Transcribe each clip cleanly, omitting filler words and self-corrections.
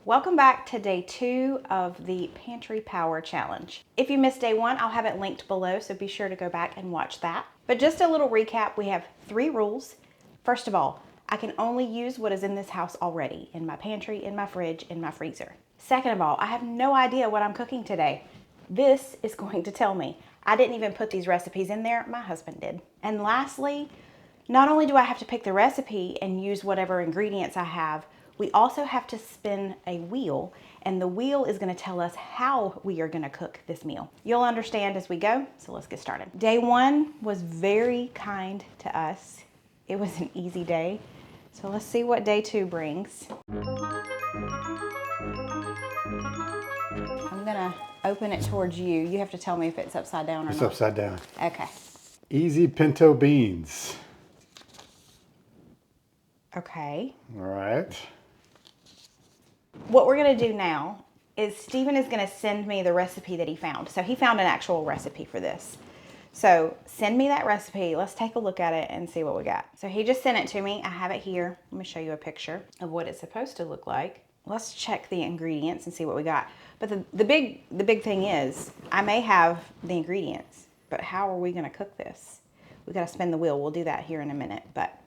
Welcome back to day 2 of the Pantry Power Challenge. If you missed day 1, I'll have it linked below, so be sure to go back and watch that. But just a little recap, we have 3 rules. First of all, I can only use what is in this house already, in my pantry, in my fridge, in my freezer. Second of all, I have no idea what I'm cooking today. This is going to tell me. I didn't even put these recipes in there, my husband did. And lastly, not only do I have to pick the recipe and use whatever ingredients I have, we also have to spin a wheel, and the wheel is going to tell us how we are going to cook this meal. You'll understand as we go, so let's get started. Day 1 was very kind to us. It was an easy day. So let's see what day 2 brings. I'm gonna open it towards you. You have to tell me if it's upside down or not. It's upside down. Okay. Easy pinto beans. Okay. All right. What we're gonna do now is Stephen is gonna send me the recipe that he found. So he found an actual recipe for this. So send me that recipe. Let's take a look at it and see what we got. So he just sent it to me. I have it here. Let me show you a picture of what it's supposed to look like. Let's check the ingredients and see what we got. But the big thing is, I may have the ingredients, but how are we gonna cook this? We gotta spin the wheel. We'll do that here in a minute, but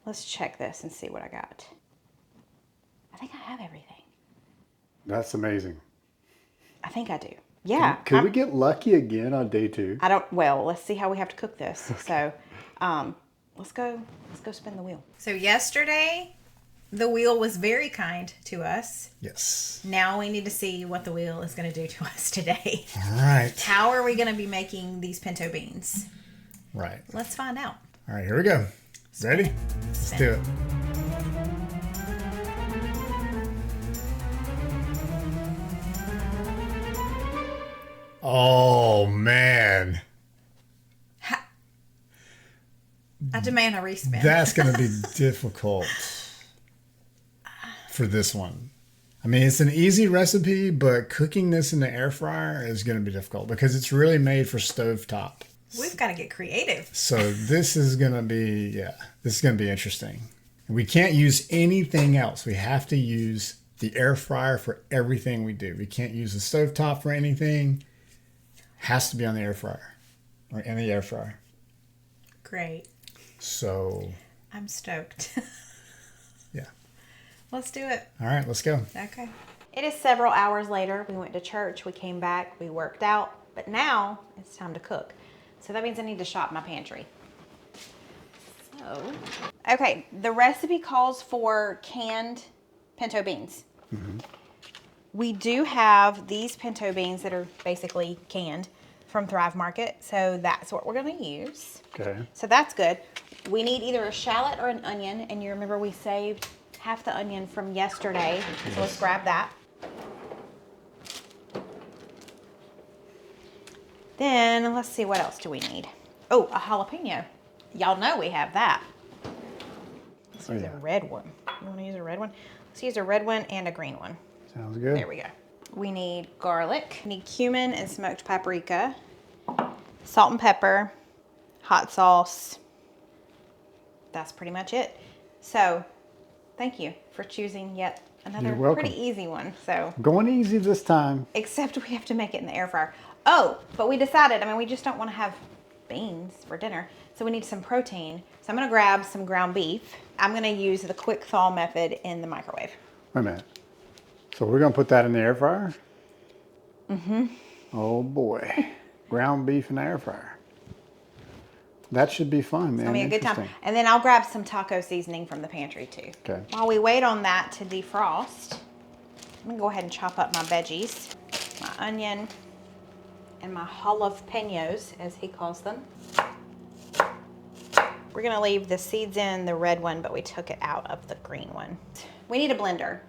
let's check this and see what I got. I think I have everything. That's amazing. I think I do. Yeah. Could we get lucky again on day 2? Well, let's see how we have to cook this. Okay. So, let's go spin the wheel. So yesterday, the wheel was very kind to us. Yes. Now we need to see what the wheel is going to do to us today. All right. How are we going to be making these pinto beans? Right. Let's find out. All right, here we go. Ready? Let's do it. Oh, man. I demand a respin. That's going to be difficult for this one. I mean, it's an easy recipe, but cooking this in the air fryer is going to be difficult because it's really made for stovetop. We've got to get creative. So this is going to be, this is going to be interesting. We can't use anything else. We have to use the air fryer for everything we do. We can't use the stovetop for anything. Has to be on the air fryer or in the air fryer. Great. So I'm stoked. Yeah. Let's do it. All right, let's go. Okay. It is several hours later. We went to church, we came back, we worked out, but now it's time to cook. So that means I need to shop my pantry. So, okay, the recipe calls for canned pinto beans. Mm-hmm. We do have these pinto beans that are basically canned from Thrive Market, so that's what we're gonna use. Okay. So that's good. We need either a shallot or an onion, and you remember we saved half the onion from yesterday, so let's grab that. Then let's see, what else do we need? Oh, a jalapeno. Y'all know we have that. Let's use a red one. You wanna use a red one? Let's use a red one and a green one. Sounds good. There we go. We need garlic, we need cumin and smoked paprika, salt and pepper, hot sauce. That's pretty much it. So, thank you for choosing yet another pretty easy one. So, going easy this time. Except we have to make it in the air fryer. Oh, but we decided, we just don't want to have beans for dinner. So we need some protein. So I'm gonna grab some ground beef. I'm gonna use the quick thaw method in the microwave. Wait a minute. So we're gonna put that in the air fryer? Mm-hmm. Oh boy. Ground beef in the air fryer. That should be fun, man. It's gonna be a good time. And then I'll grab some taco seasoning from the pantry too. Okay. While we wait on that to defrost, I'm gonna go ahead and chop up my veggies, my onion, and my jalapenos, as he calls them. We're gonna leave the seeds in the red one, but we took it out of the green one. We need a blender.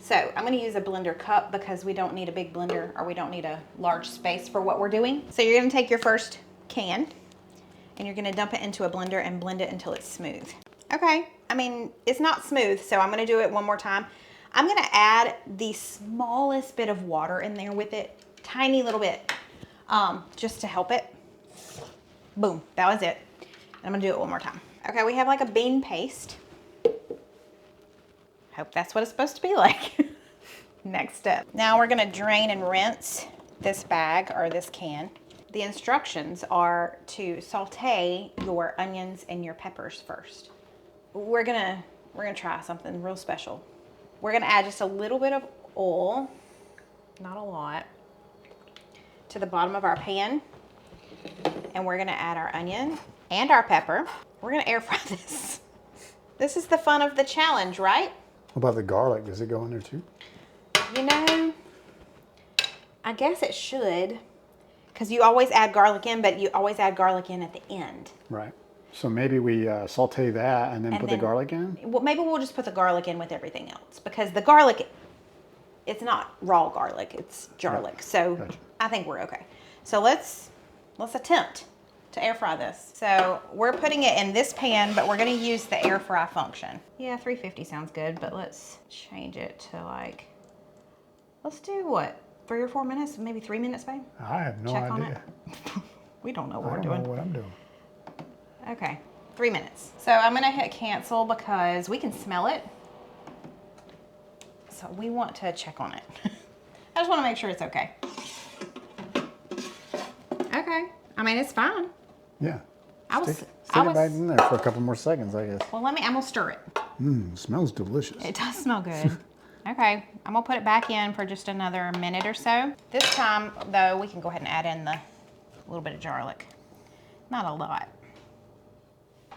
So I'm gonna use a blender cup because we don't need a big blender, or we don't need a large space for what we're doing. So you're gonna take your first can and you're gonna dump it into a blender and blend it until it's smooth. Okay, it's not smooth, so I'm gonna do it one more time. I'm gonna add the smallest bit of water in there with it, tiny little bit, just to help it. Boom, that was it. And I'm gonna do it one more time. Okay, we have like a bean paste. Hope that's what it's supposed to be like. Next step. Now we're gonna drain and rinse this bag or this can. The instructions are to saute your onions and your peppers first. We're gonna try something real special. We're gonna add just a little bit of oil, not a lot, to the bottom of our pan. And we're gonna add our onion and our pepper. We're gonna air fry this. This is the fun of the challenge, right? What about the garlic? Does it go in there too? You know, I guess it should, because you always add garlic in, but you always add garlic in at the end. Right. So maybe we saute that and then put the garlic in? Well, maybe we'll just put the garlic in with everything else, because the garlic, it's not raw garlic, it's garlic. So Gotcha. I think we're okay. So let's attempt to air fry this. So we're putting it in this pan, but we're gonna use the air fry function. Yeah, 350 sounds good, but let's change it to like, let's do what? 3 or 4 minutes, maybe 3 minutes, babe? I have no Check on idea. it. We don't know what I we're don't doing. know what I'm doing. Okay, 3 minutes. So I'm gonna hit cancel because we can smell it. So we want to check on it. I just wanna make sure it's okay. Okay, I mean, it's fine. Yeah. Stick it back in there for a couple more seconds, I guess. Well, I'm gonna stir it. Smells delicious. It does smell good. Okay, I'm gonna put it back in for just another minute or so. This time, though, we can go ahead and add in the little bit of garlic. Not a lot.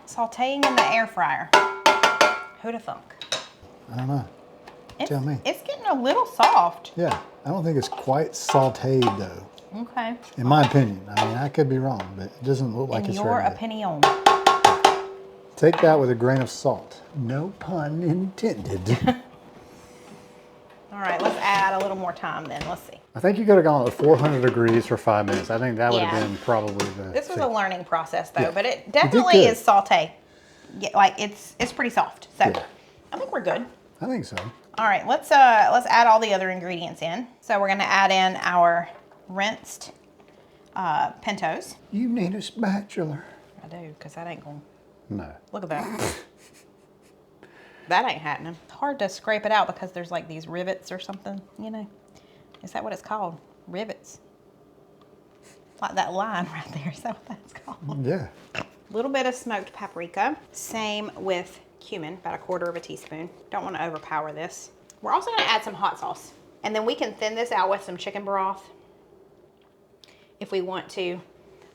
Sauteing in the air fryer. Who'd have thunk? I don't know. Tell me. It's getting a little soft. Yeah, I don't think it's quite sauteed though. Okay. In my opinion. I mean, I could be wrong, but it doesn't look like In it's your ready. opinion. Take that with a grain of salt. No pun intended. All right, let's add a little more time then. Let's see. I think you could have gone at 400 degrees for 5 minutes. I think that would Yeah. have been probably the. This was a learning process though, Yeah. but it You did definitely good. is saute. Yeah, like it's pretty soft. So Yeah. I think we're good. I think so. All right, let's add all the other ingredients in. So we're gonna add in our rinsed pintos. You need a spatula. I do, because that ain't going. No. Look at that. That ain't happening. It's hard to scrape it out because there's like these rivets or something, you know? Is that what it's called? Rivets. Like that line right there. Is that what that's called? Yeah. A little bit of smoked paprika. Same with cumin, about 1/4 teaspoon. Don't want to overpower this. We're also going to add some hot sauce. And then we can thin this out with some chicken broth if we want to.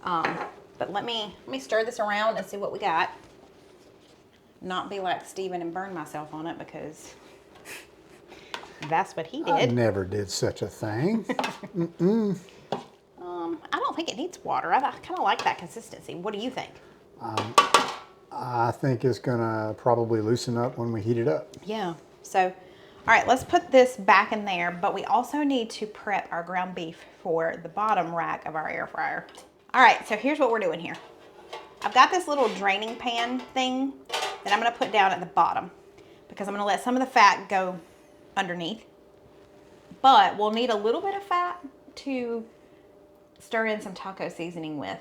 But let me stir this around and see what we got. Not be like Steven and burn myself on it, because that's what he I did. never did such a thing. I don't think it needs water. I kind of like that consistency. What do you think? I think it's gonna probably loosen up when we heat it up. Yeah. So, all right, let's put this back in there, but we also need to prep our ground beef for the bottom rack of our air fryer. All right, so here's what we're doing here. I've got this little draining pan thing that I'm gonna put down at the bottom because I'm gonna let some of the fat go underneath. But we'll need a little bit of fat to stir in some taco seasoning with.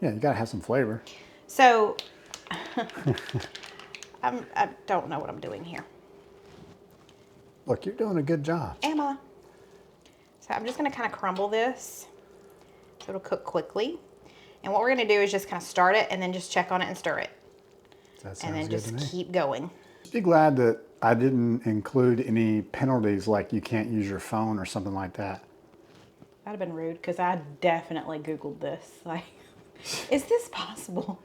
Yeah, you gotta have some flavor. So, I don't know what I'm doing here. Look, you're doing a good job. Am I? So I'm just gonna kind of crumble this so it'll cook quickly. And what we're gonna do is just kind of start it and then just check on it and stir it. That sounds And then good just to me. keep going. Be glad that I didn't include any penalties like you can't use your phone or something like that. That'd have been rude because I definitely Googled this. Like, is this possible?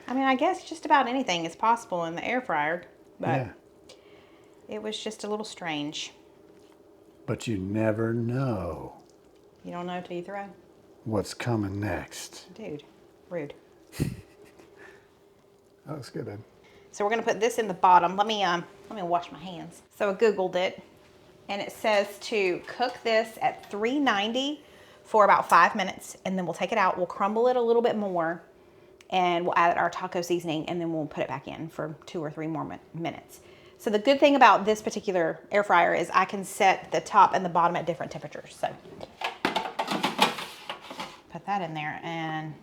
I mean, I guess just about anything is possible in the air fryer, but Yeah. it was just a little strange. But you never know You don't know till you throw? what's coming next. Dude, rude. That looks good, babe. So we're gonna put this in the bottom. Let me wash my hands. So I Googled it, and it says to cook this at 390 for about 5 minutes, and then we'll take it out. We'll crumble it a little bit more, and we'll add our taco seasoning, and then we'll put it back in for 2 or 3 more minutes. So the good thing about this particular air fryer is I can set the top and the bottom at different temperatures. So put that in there and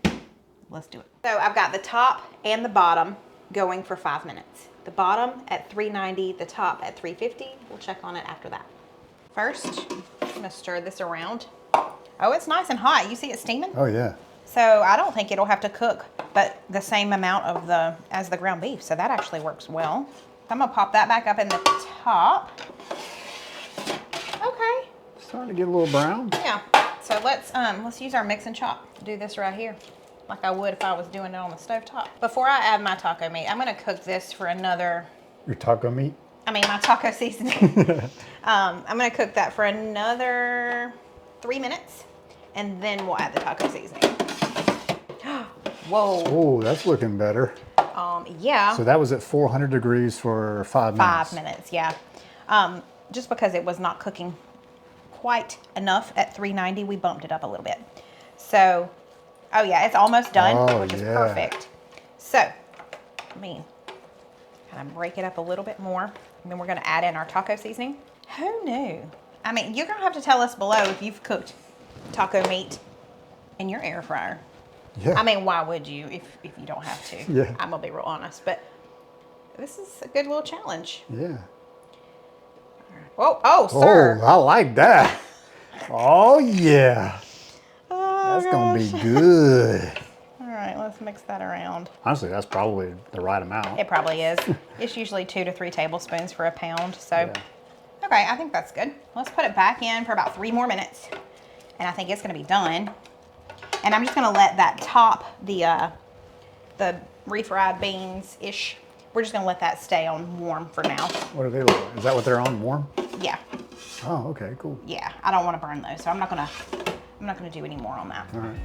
let's do it. So I've got the top and the bottom going for 5 minutes. The bottom at 390, the top at 350. We'll check on it after that. First, I'm gonna stir this around. Oh, it's nice and hot. You see it steaming? Oh yeah. So I don't think it'll have to cook, but the same amount of as the ground beef. So that actually works well. I'm gonna pop that back up in the top. Okay. Starting to get a little brown. Yeah. So let's use our mix and chop. Do this right here, like I would if I was doing it on the stove top. Before I add my taco meat, I'm gonna cook this for another. Your taco meat? I mean my taco seasoning. I'm gonna cook that for another 3 minutes, and then we'll add the taco seasoning. Whoa. Oh, that's looking better. Yeah. So that was at 400 degrees for 5 minutes. 5 minutes, yeah. Just because it was not cooking quite enough at 390, we bumped it up a little bit. So, oh yeah, it's almost done, which is perfect. So, I mean, kind of break it up a little bit more, and then we're gonna add in our taco seasoning. Who knew? I mean, you're gonna have to tell us below if you've cooked taco meat in your air fryer. Yeah. I mean, why would you if you don't have to? Yeah. I'm gonna be real honest, but this is a good little challenge. Yeah. Whoa, oh, sir. Oh, I like that. Oh, yeah. Oh, That's going to be good. All right, let's mix that around. Honestly, that's probably the right amount. It probably is. It's usually 2 to 3 tablespoons for a pound. So, Yeah. Okay, I think that's good. Let's put it back in for about 3 more minutes. And I think it's going to be done. And I'm just going to let that top, the refried beans-ish, we're just going to let that stay on warm for now. What are they looking like? Is that what they're on, warm? Yeah. Oh, okay, cool. Yeah, I don't want to burn those, so I'm not going to do any more on that. All right.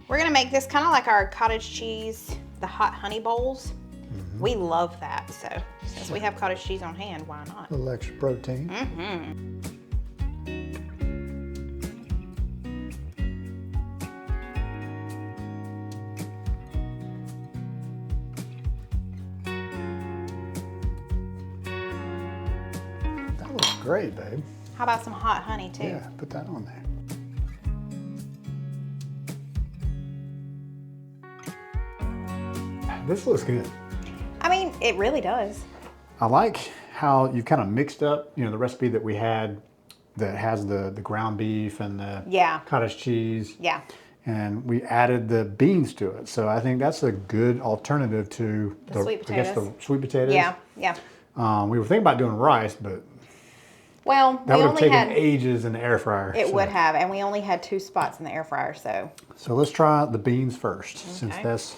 We're gonna make this kind of like our cottage cheese, the hot honey bowls. Mm-hmm. We love that, so since we have cottage cheese on hand, why not? A little extra protein. Mm-hmm. That looks great, babe. How about some hot honey too? Yeah, put that on there. This looks good. I mean, it really does. I like how you kind of mixed up, the recipe that we had that has the ground beef and the cottage cheese. Yeah. And we added the beans to it. So I think that's a good alternative to the sweet potatoes. I guess the sweet potatoes. Yeah, yeah. We were thinking about doing rice, but well, that we would have only taken had ages in the air fryer. It would have, and we only had 2 spots in the air fryer, so. So let's try the beans first, since Okay. that's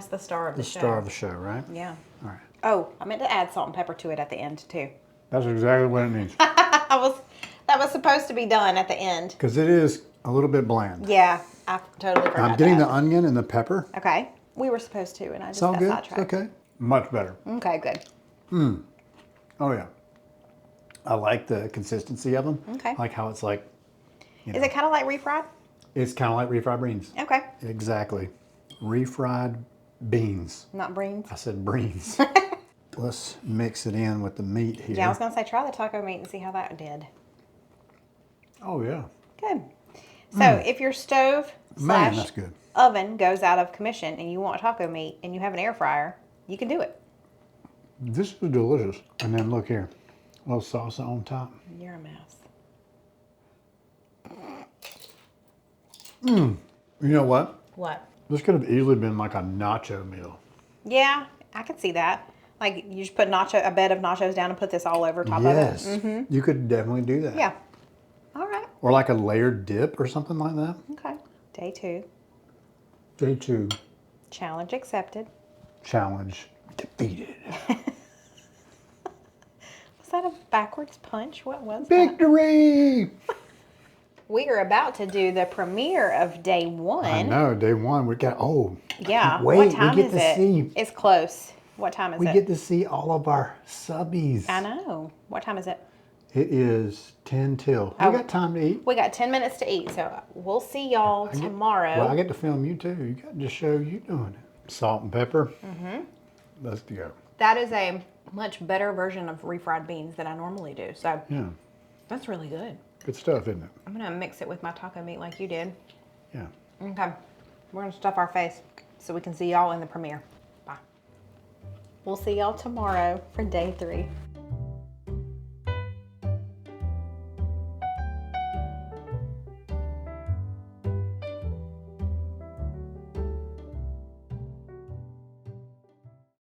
the star of the show. the star of the show, right? Yeah. All right. Oh, I meant to add salt and pepper to it at the end too. That's exactly what it needs. That was supposed to be done at the end. Because it is a little bit bland. Yeah, I totally forgot I'm getting that. the onion and the pepper. Okay, we were supposed to, and I just It's all got good. sidetracked. Okay. Much better. Okay, good. Oh yeah. I like the consistency of them. Okay. I like how it's like. Is it kind of like refried? It's kind of like refried beans. Okay. Exactly. Refried beans. Not beans. I said beans. Let's mix it in with the meat here. Yeah, I was gonna say try the taco meat and see how that did. Oh yeah. Good. So if your stove Man, that's good. oven goes out of commission and you want taco meat and you have an air fryer, you can do it. This is delicious. And then look here. A little salsa on top. You're a mess. You know what? What? This could have easily been like a nacho meal. Yeah, I could see that. Like you just put a bed of nachos down and put this all over top Yes. of it. You could definitely do that. Yeah. All right. Or like a layered dip or something like that. Okay. Day 2. Day 2. Challenge accepted. Challenge defeated. Was that a backwards punch? What was that? Victory! We are about to do the premiere of day 1. I know, day 1 we got, Yeah. wait, what time we get is to it? see. It's close. What time is We it? get to see all of our subbies. I know. What time is it? It is 10 till. Oh. We got time to eat. We got 10 minutes to eat, so we'll see y'all tomorrow. Well, I get to film you too. You got to show you doing it. Salt and pepper. Let's go. That is a much better version of refried beans than I normally do, so Yeah. that's really good. Good stuff, isn't it? I'm gonna mix it with my taco meat like you did. Yeah. Okay, we're gonna stuff our face so we can see y'all in the premiere. Bye. We'll see y'all tomorrow for day 3.